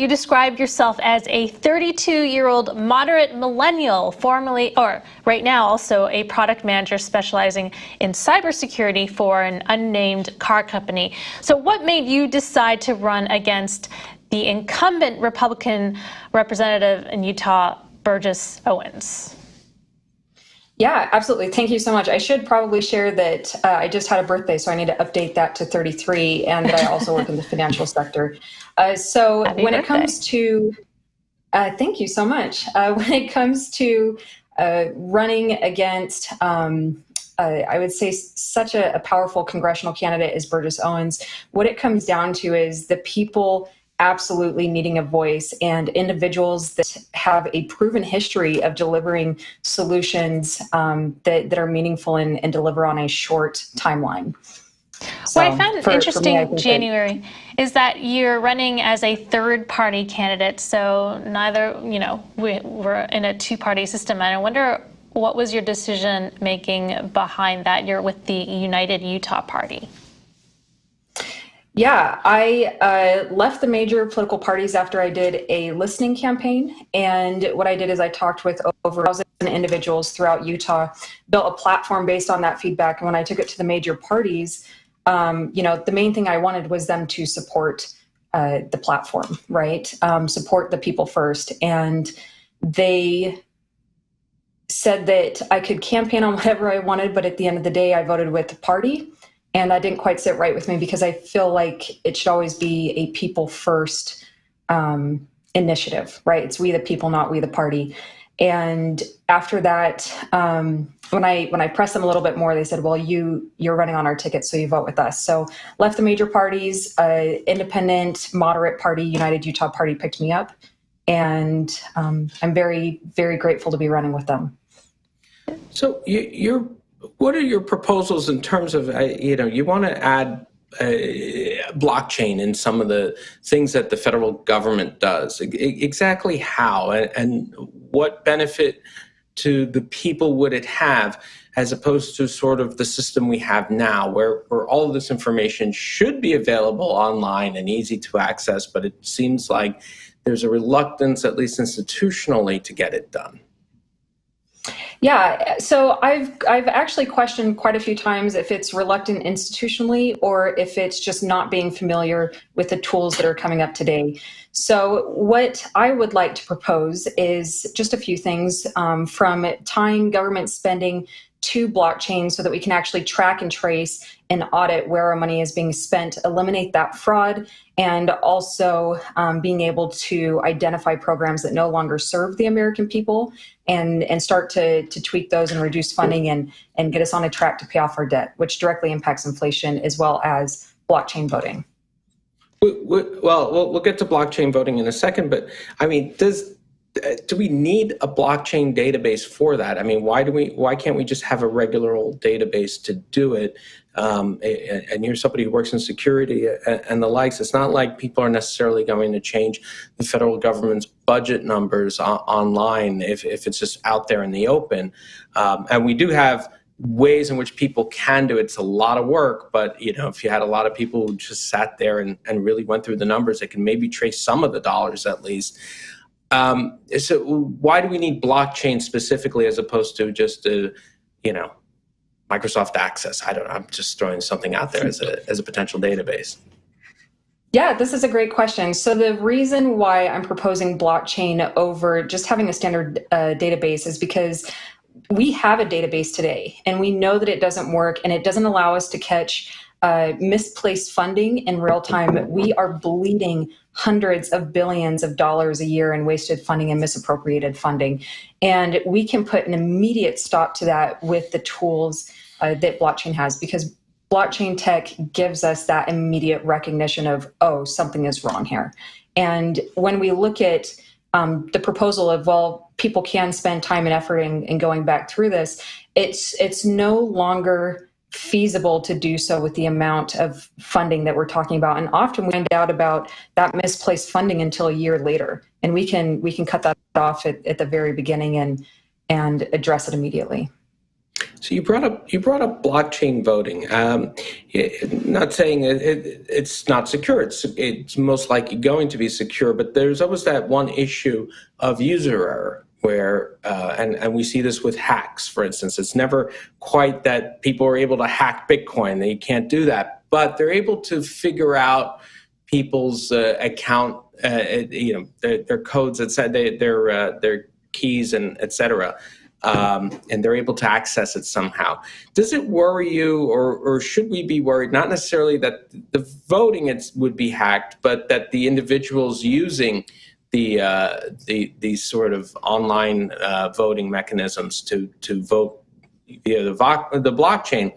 you describe yourself as a 32-year-old moderate millennial, formerly, or right now also a product manager specializing in cybersecurity for an unnamed car company. So what made you decide to run against the incumbent Republican representative in Utah, Burgess Owens? Yeah, absolutely. Thank you so much. I should probably share that I just had a birthday, so I need to update that to 33, and that I also work in the financial sector. So Happy when birthday. it comes to, thank you so much. When it comes to running against, I would say such a powerful congressional candidate as Burgess Owens, what it comes down to is the people absolutely needing a voice and individuals that have a proven history of delivering solutions that are meaningful and deliver on a short timeline. So what I found interesting, January, is that you're running as a third-party candidate. So neither, we're in a two-party system. And I wonder, what was your decision-making behind that? You're with the United Utah Party. Yeah, I left the major political parties after I did a listening campaign. And what I did is I talked with over 1,000 individuals throughout Utah, built a platform based on that feedback. And when I took it to the major parties, the main thing I wanted was them to support the platform, right? Support the people first. And they said that I could campaign on whatever I wanted, but at the end of the day, I voted with the party. And that didn't quite sit right with me because I feel like it should always be a people first initiative, right? It's we the people, not we the party. And after that, when I pressed them a little bit more, they said, well, you're running on our ticket, so you vote with us. So left the major parties, independent, moderate party, United Utah Party picked me up. And I'm very, very grateful to be running with them. So what are your proposals in terms of, you want to add blockchain in some of the things that the federal government does. Exactly how and what benefit to the people would it have, as opposed to sort of the system we have now, where all of this information should be available online and easy to access, but it seems like there's a reluctance, at least institutionally, to get it done. Yeah, so I've actually questioned quite a few times if it's reluctant institutionally or if it's just not being familiar with the tools that are coming up today. So what I would like to propose is just a few things, from tying government spending to blockchain so that we can actually track and trace and audit where our money is being spent, eliminate that fraud, and also being able to identify programs that no longer serve the American people and start to tweak those and reduce funding and get us on a track to pay off our debt, which directly impacts inflation as well as blockchain voting. Well, we'll get to blockchain voting in a second, but I mean, do we need a blockchain database for that? I mean, why can't we just have a regular old database to do it? And you're somebody who works in security and the likes. It's not like people are necessarily going to change the federal government's budget numbers online if it's just out there in the open. And we do have ways in which people can do it. It's a lot of work, but if you had a lot of people who just sat there and really went through the numbers, they can maybe trace some of the dollars at least. So why do we need blockchain specifically as opposed to just Microsoft Access? I don't know. I'm just throwing something out there as a potential database. Yeah, this is a great question. So the reason why I'm proposing blockchain over just having a standard database is because we have a database today and we know that it doesn't work and it doesn't allow us to catch misplaced funding in real time. We are bleeding hundreds of billions of dollars a year in wasted funding and misappropriated funding. And we can put an immediate stop to that with the tools that blockchain has, because blockchain tech gives us that immediate recognition of, oh, something is wrong here. And when we look at the proposal of, well, people can spend time and effort in going back through this, it's no longer feasible to do so with the amount of funding that we're talking about. And often we find out about that misplaced funding until a year later. And we can cut that off at the very beginning and address it immediately. So you brought up blockchain voting. Not saying it's not secure. It's most likely going to be secure, but there's always that one issue of user error where and we see this with hacks, for instance. It's never quite that people are able to hack Bitcoin. They can't do that, but they're able to figure out people's account, their codes, their keys, and et cetera. And they're able to access it somehow. Does it worry you, or should we be worried, not necessarily that the voting would be hacked, but that the individuals using these sort of online voting mechanisms to vote via the blockchain,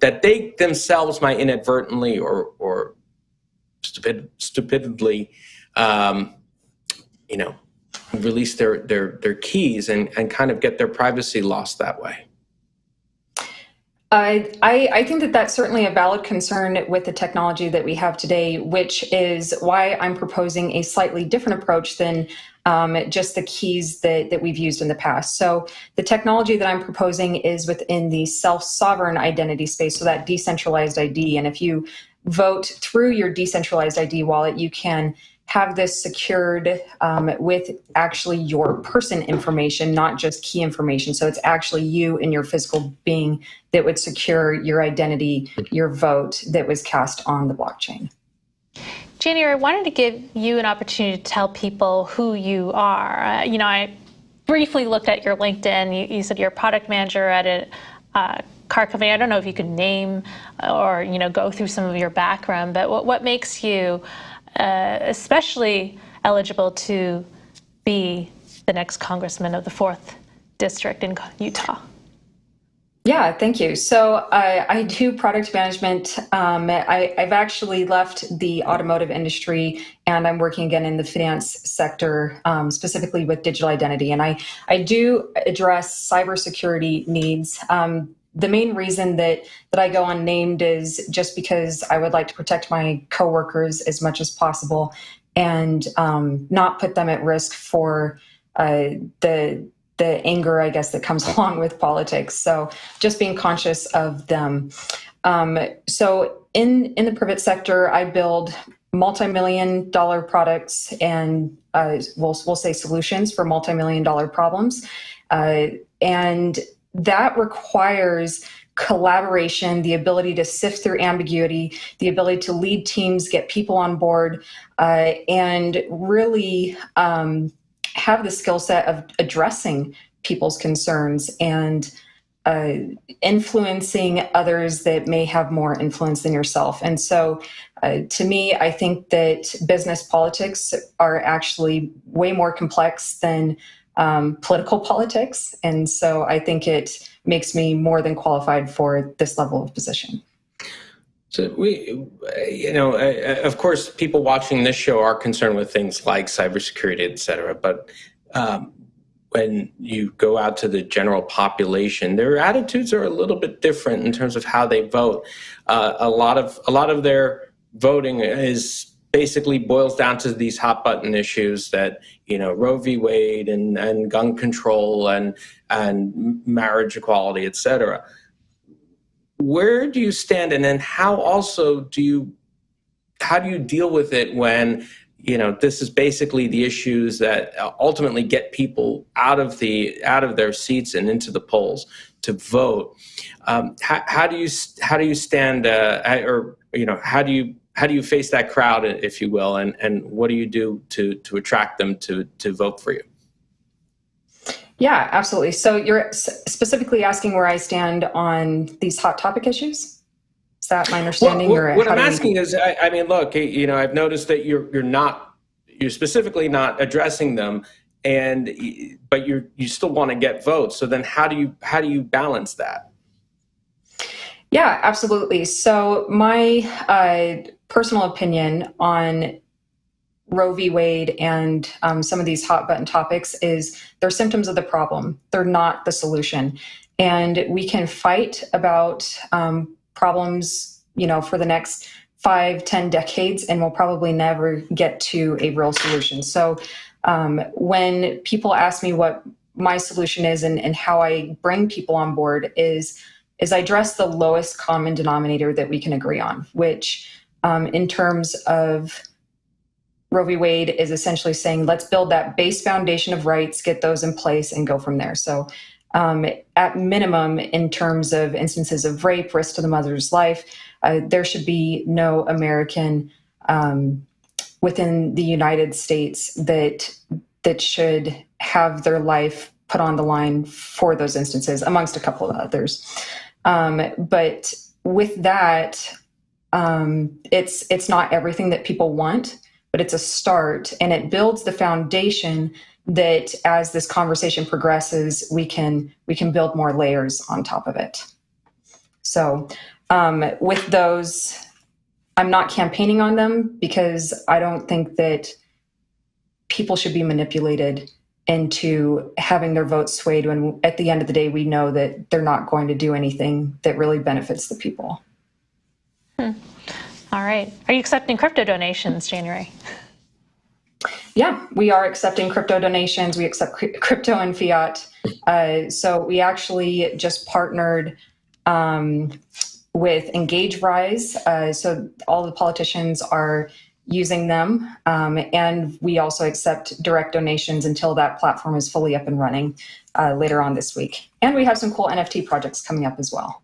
that they themselves might inadvertently or stupidly release their keys and kind of get their privacy lost that way? I think that that's certainly a valid concern with the technology that we have today, which is why I'm proposing a slightly different approach than just the keys that we've used in the past. So the technology that I'm proposing is within the self-sovereign identity space, so that decentralized ID. And if you vote through your decentralized ID wallet, you can have this secured with actually your person information, not just key information. So it's actually you and your physical being that would secure your identity, your vote that was cast on the blockchain. January, I wanted to give you an opportunity to tell people who you are. I briefly looked at your LinkedIn. You said you're a product manager at a car company. I don't know if you could name or go through some of your background, but what makes you especially eligible to be the next congressman of the 4th District in Utah? Yeah, thank you. So I do product management. I've actually left the automotive industry, and I'm working again in the finance sector, specifically with digital identity. And I do address cybersecurity needs. The main reason that I go unnamed is just because I would like to protect my coworkers as much as possible and not put them at risk for the anger, I guess, that comes along with politics. So just being conscious of them. So in the private sector, I build multi-million-dollar products and we'll say solutions for multi-million-dollar problems. And that requires collaboration, the ability to sift through ambiguity, the ability to lead teams, get people on board, and really have the skill set of addressing people's concerns and influencing others that may have more influence than yourself. And so to me, I think that business politics are actually way more complex than political politics. And so I think it makes me more than qualified for this level of position. So of course, people watching this show are concerned with things like cybersecurity, et cetera. But when you go out to the general population, their attitudes are a little bit different in terms of how they vote. A lot of their voting basically boils down to these hot button issues that, Roe v. Wade and gun control and marriage equality, et cetera. Where do you stand? And then how do you deal with it when, this is basically the issues that ultimately get people out of their seats and into the polls to vote? How do you stand, how do you face that crowd, if you will, and what do you do to attract them to vote for you? Yeah, absolutely. So you're specifically asking where I stand on these hot topic issues? Is that my understanding? Well, what I'm asking is, look, I've noticed that you're specifically not addressing them, but you still want to get votes. So then how do you balance that? Yeah, absolutely. So my personal opinion on Roe v. Wade and some of these hot button topics is they're symptoms of the problem. They're not the solution. And we can fight about problems, for the next 5-10 decades, and we'll probably never get to a real solution. So when people ask me what my solution is and how I bring people on board is I address the lowest common denominator that we can agree on, which in terms of Roe v. Wade is essentially saying, let's build that base foundation of rights, get those in place, and go from there. So at minimum, in terms of instances of rape, risk to the mother's life, there should be no American within the United States that should have their life put on the line for those instances, amongst a couple of others. But with that, it's not everything that people want, but it's a start, and it builds the foundation that as this conversation progresses, we can build more layers on top of it. So with those, I'm not campaigning on them because I don't think that people should be manipulated into having their votes swayed when at the end of the day, we know that they're not going to do anything that really benefits the people. All right. Are you accepting crypto donations, January? Yeah, we are accepting crypto donations. We accept crypto and fiat. So we actually just partnered with Engage Rise. So all the politicians are using them. And we also accept direct donations until that platform is fully up and running later on this week. And we have some cool NFT projects coming up as well.